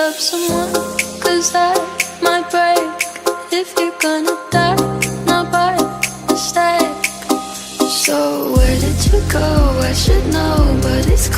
up someone, 'cause that might break. If you're gonna die, not by mistake. So where did you go? I should know, but it's